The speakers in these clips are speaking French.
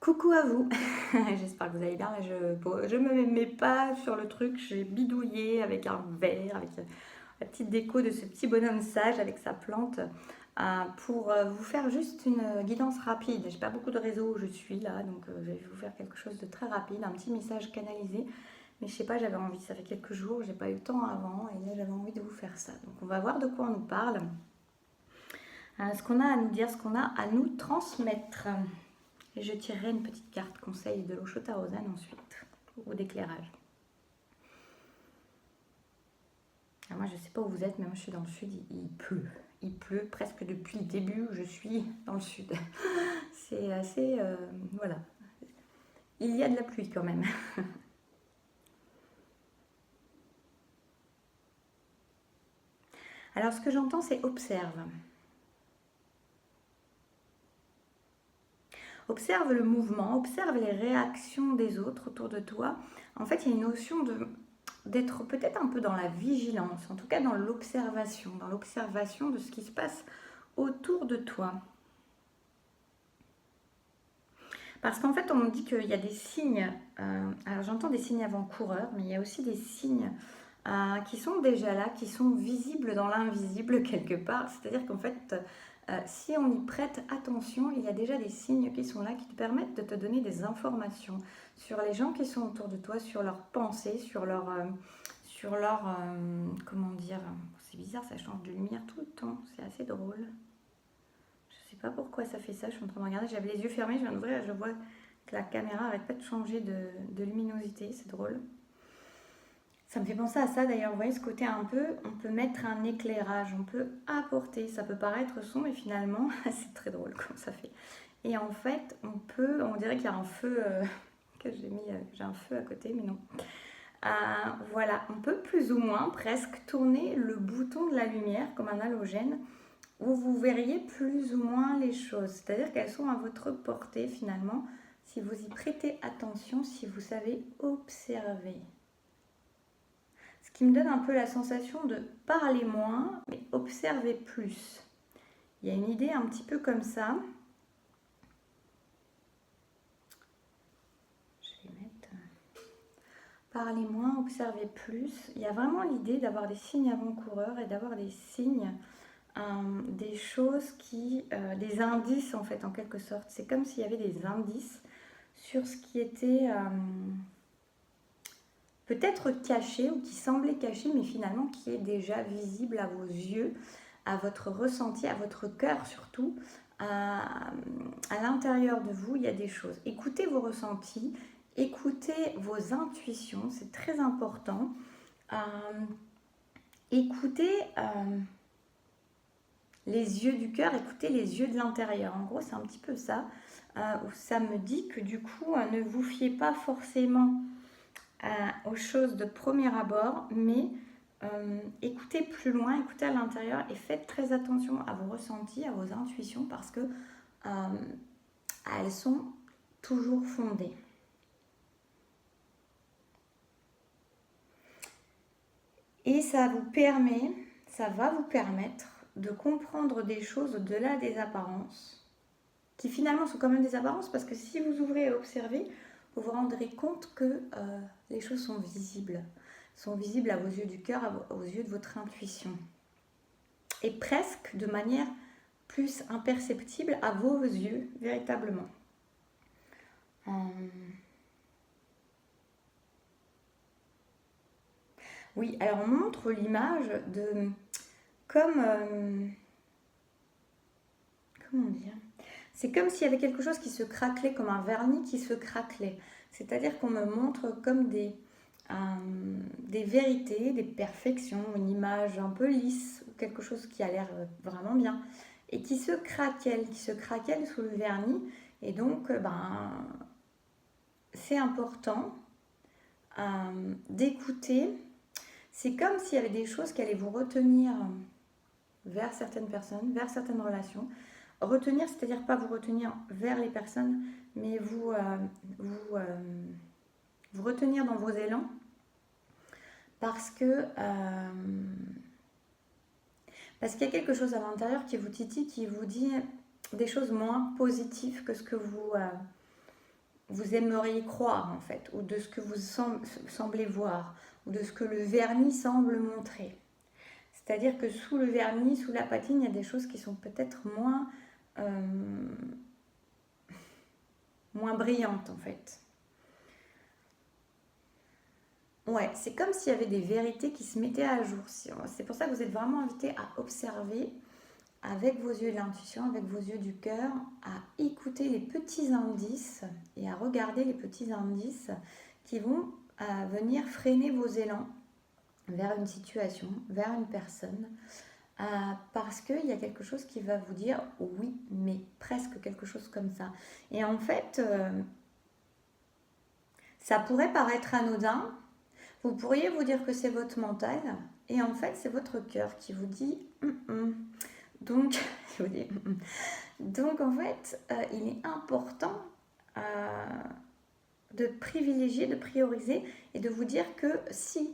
Coucou à vous, j'espère que vous allez bien. Là, je me mets pas sur le truc, j'ai bidouillé avec un verre, avec la petite déco de ce petit bonhomme sage avec sa plante pour vous faire juste une guidance rapide. J'ai pas beaucoup de réseau où je suis là, donc je vais vous faire quelque chose de très rapide, un petit message canalisé. Mais je sais pas, j'avais envie, ça fait quelques jours, j'ai pas eu le temps avant et là j'avais envie de vous faire ça. Donc on va voir de quoi on nous parle, ce qu'on a à nous dire, ce qu'on a à nous transmettre. Et je tirerai une petite carte conseil de l'eau chaude à Rosanne ensuite, ou d'éclairage. Moi, je ne sais pas où vous êtes, mais moi, je suis dans le sud, il pleut. Il pleut presque depuis le début où je suis dans le sud. C'est assez... voilà. Il y a de la pluie quand même. Alors, ce que j'entends, c'est observe. Observe le mouvement, observe les réactions des autres autour de toi. En fait, il y a une notion d'être peut-être un peu dans la vigilance, en tout cas dans l'observation de ce qui se passe autour de toi. Parce qu'en fait, on me dit qu'il y a des signes, alors j'entends des signes avant-coureurs, mais il y a aussi des signes qui sont déjà là, qui sont visibles dans l'invisible quelque part. C'est-à-dire qu'en fait, si on y prête attention, il y a déjà des signes qui sont là, qui te permettent de te donner des informations sur les gens qui sont autour de toi, sur leurs pensées, comment dire, c'est bizarre, ça change de lumière tout le temps, c'est assez drôle. Je sais pas pourquoi ça fait ça, je suis en train de regarder, j'avais les yeux fermés, je viens d'ouvrir et je vois que la caméra arrête pas de changer de luminosité, c'est drôle. Ça me fait penser à ça d'ailleurs, vous voyez ce côté un peu, on peut mettre un éclairage, on peut apporter, ça peut paraître sombre mais finalement c'est très drôle comme ça fait. Et en fait on dirait qu'il y a un feu, que j'ai un feu à côté mais non. Voilà, on peut plus ou moins presque tourner le bouton de la lumière comme un halogène où vous verriez plus ou moins les choses. C'est-à-dire qu'elles sont à votre portée finalement, si vous y prêtez attention, si vous savez observer. Ce qui me donne un peu la sensation de parler moins, mais observer plus. Il y a une idée un petit peu comme ça. Je vais mettre parler moins, observer plus. Il y a vraiment l'idée d'avoir des signes avant-coureurs et d'avoir des signes des choses des indices en fait en quelque sorte. C'est comme s'il y avait des indices sur ce qui était peut-être caché ou qui semblait caché mais finalement qui est déjà visible à vos yeux, à votre ressenti, à votre cœur surtout. À l'intérieur de vous, il y a des choses. Écoutez vos ressentis, écoutez vos intuitions, c'est très important. Écoutez les yeux du cœur, écoutez les yeux de l'intérieur. En gros, c'est un petit peu ça, où ça me dit que du coup, ne vous fiez pas forcément aux choses de premier abord, mais écoutez plus loin, écoutez à l'intérieur et faites très attention à vos ressentis, à vos intuitions, parce que elles sont toujours fondées. Et ça va vous permettre de comprendre des choses au-delà des apparences, qui finalement sont quand même des apparences, parce que si vous ouvrez et observez, vous vous rendrez compte que les choses sont visibles à vos yeux du cœur, aux yeux de votre intuition. Et presque de manière plus imperceptible à vos yeux, véritablement. Oui, alors on montre l'image de comme comment dire, c'est comme s'il y avait quelque chose qui se craquelait, comme un vernis qui se craquelait. C'est-à-dire qu'on me montre comme des vérités, des perfections, une image un peu lisse, quelque chose qui a l'air vraiment bien, et qui se craquelle sous le vernis. Et donc, c'est important d'écouter. C'est comme s'il y avait des choses qui allaient vous retenir vers certaines personnes, vers certaines relations. Retenir, c'est-à-dire pas vous retenir vers les personnes, mais vous retenir dans vos élans, parce qu'il y a quelque chose à l'intérieur qui vous titille, qui vous dit des choses moins positives que ce que vous vous aimeriez croire en fait, ou de ce que vous semblez voir, ou de ce que le vernis semble montrer. C'est-à-dire que sous le vernis, sous la patine, il y a des choses qui sont peut-être moins brillantes en fait. Ouais, c'est comme s'il y avait des vérités qui se mettaient à jour. C'est pour ça que vous êtes vraiment invité à observer avec vos yeux de l'intuition, avec vos yeux du cœur, à écouter les petits indices et à regarder les petits indices qui vont venir freiner vos élans vers une situation, vers une personne, parce qu'il y a quelque chose qui va vous dire oui, mais presque quelque chose comme ça. Et en fait, ça pourrait paraître anodin, vous pourriez vous dire que c'est votre mental, et en fait, c'est votre cœur qui vous dit Donc, je vous dis, donc en fait, il est important de privilégier, de prioriser et de vous dire que si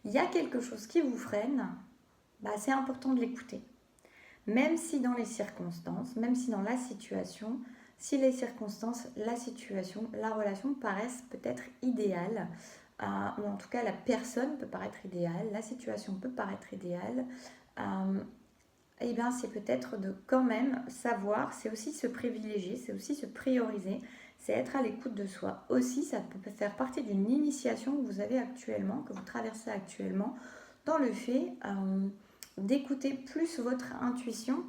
il y a quelque chose qui vous freine, bah, c'est important de l'écouter. Même si dans les circonstances, même si dans la situation, si les circonstances, la situation, la relation paraissent peut-être idéales, ou en tout cas la personne peut paraître idéale, la situation peut paraître idéale, et bien c'est peut-être de quand même savoir, c'est aussi se privilégier, c'est aussi se prioriser, c'est être à l'écoute de soi. Aussi, ça peut faire partie d'une initiation que vous avez actuellement, que vous traversez actuellement, dans le fait d'écouter plus votre intuition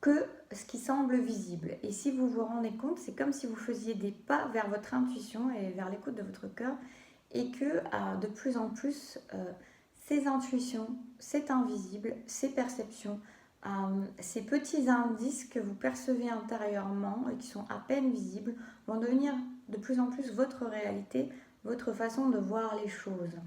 que ce qui semble visible. Et si vous vous rendez compte, c'est comme si vous faisiez des pas vers votre intuition et vers l'écoute de votre cœur, et que de plus en plus, ces intuitions, cet invisible, ces perceptions, ces petits indices que vous percevez intérieurement et qui sont à peine visibles, vont devenir de plus en plus votre réalité, votre façon de voir les choses.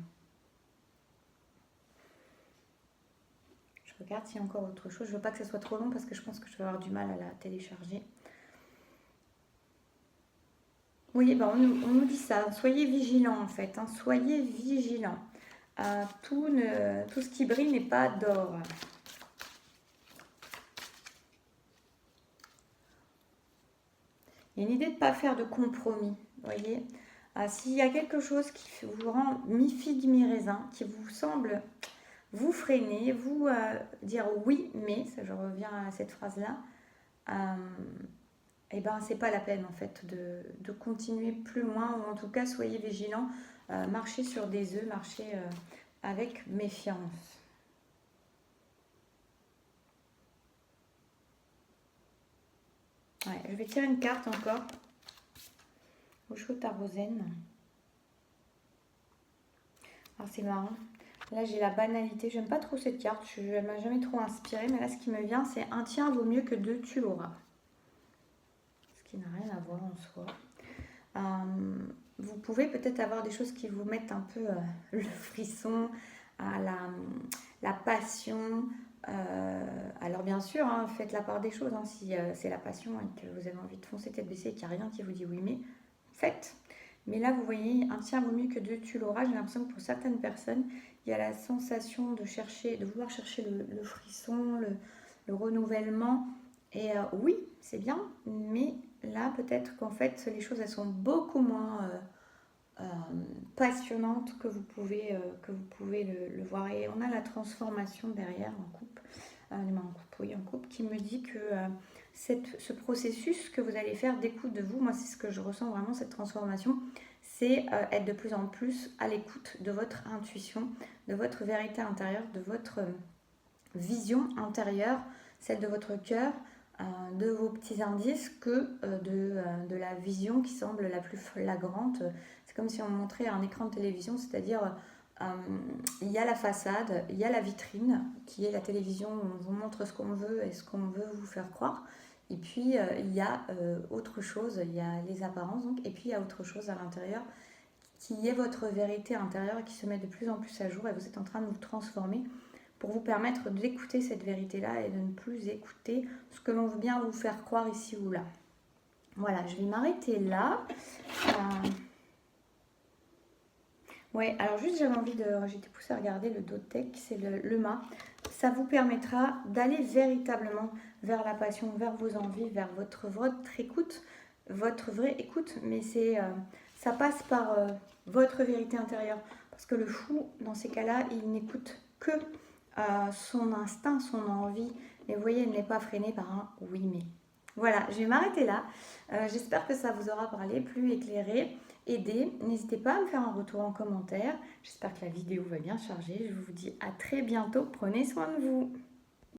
Je regarde s'il y a encore autre chose. Je ne veux pas que ce soit trop long parce que je pense que je vais avoir du mal à la télécharger. Oui, ben on nous dit ça. Soyez vigilants en fait. Hein. Soyez vigilants. Tout ce qui brille n'est pas d'or. Il y a une idée de ne pas faire de compromis. Voyez, s'il y a quelque chose qui vous rend mi-figue, mi-raisin, qui vous semble vous freiner, vous dire oui, mais, ça je reviens à cette phrase-là, et ben c'est pas la peine en fait de continuer plus loin, ou en tout cas soyez vigilants, marchez sur des œufs, marchez avec méfiance. Ouais, je vais tirer une carte encore. Osho Tarozen. Alors c'est marrant. Là j'ai la banalité. J'aime pas trop cette carte. Elle m'a jamais trop inspirée. Mais là ce qui me vient c'est un tien vaut mieux que deux tu l'auras. Ce qui n'a rien à voir en soi. Vous pouvez peut-être avoir des choses qui vous mettent un peu le frisson, la passion. Alors bien sûr, hein, faites la part des choses. Hein, si c'est la passion et que vous avez envie de foncer tête baissée et qu'il n'y a rien qui vous dit oui, mais faites. Mais là, vous voyez, un tien vaut mieux que deux tu l'auras. J'ai l'impression que pour certaines personnes, il y a la sensation de vouloir chercher le frisson, le renouvellement. Et oui, c'est bien, mais là, peut-être qu'en fait, les choses, elles sont beaucoup moins passionnantes que vous pouvez le voir. Et on a la transformation derrière en couple, qui me dit que ce processus que vous allez faire d'écoute de vous, moi, c'est ce que je ressens vraiment, cette transformation, c'est être de plus en plus à l'écoute de votre intuition, de votre vérité intérieure, de votre vision intérieure, celle de votre cœur, de vos petits indices, que de la vision qui semble la plus flagrante. C'est comme si on montrait un écran de télévision, c'est-à-dire il y a la façade, il y a la vitrine qui est la télévision où on vous montre ce qu'on veut et ce qu'on veut vous faire croire. Et puis il y a autre chose, il y a les apparences donc, et puis il y a autre chose à l'intérieur qui est votre vérité intérieure et qui se met de plus en plus à jour, et vous êtes en train de vous transformer pour vous permettre d'écouter cette vérité-là et de ne plus écouter ce que l'on veut bien vous faire croire ici ou là. Voilà, je vais m'arrêter là. Ouais, alors juste j'étais poussée à regarder le Dotek, c'est le mât. Ça vous permettra d'aller véritablement vers la passion, vers vos envies, vers votre écoute, votre vraie écoute, mais ça passe par votre vérité intérieure. Parce que le fou, dans ces cas-là, il n'écoute que son instinct, son envie. Mais vous voyez, il n'est pas freiné par un oui mais. Voilà, je vais m'arrêter là. J'espère que ça vous aura parlé, plus éclairé, aidé. N'hésitez pas à me faire un retour en commentaire. J'espère que la vidéo va bien charger. Je vous dis à très bientôt. Prenez soin de vous.